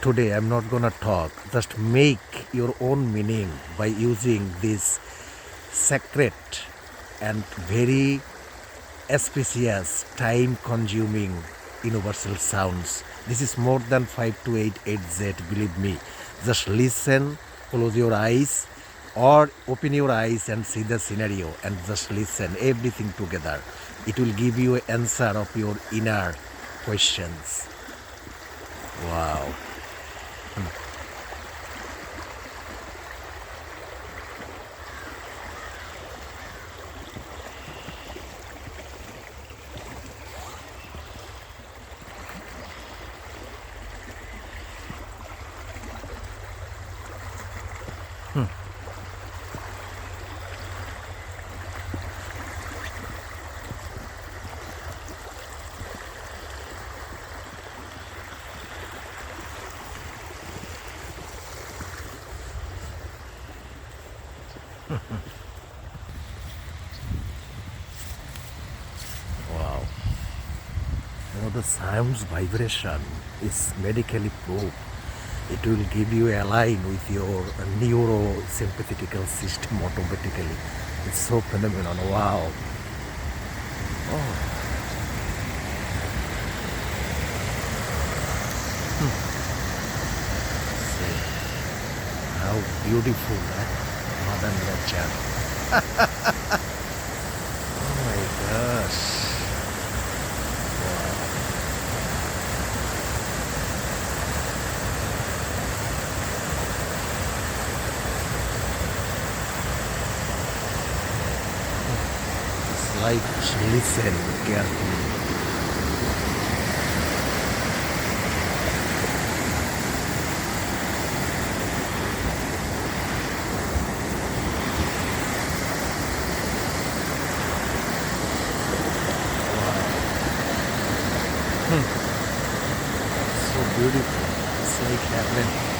today I'm not gonna talk. Just make your own meaning by using this sacred and very auspicious, time consuming universal sounds. This is more than 5288Z, believe me. Just listen, close your eyes, or open your eyes and see the scenario and just listen everything together. It will give you an answer of your inner questions. Wow. Wow. The sound's vibration is medically proved. It will give you a line with your neurosympathetical system automatically. It's so phenomenal. Wow. Oh, see how beautiful that Mother Nature. Oh my gosh. Wow. It's like listen carefully. So beautiful. It's like heaven.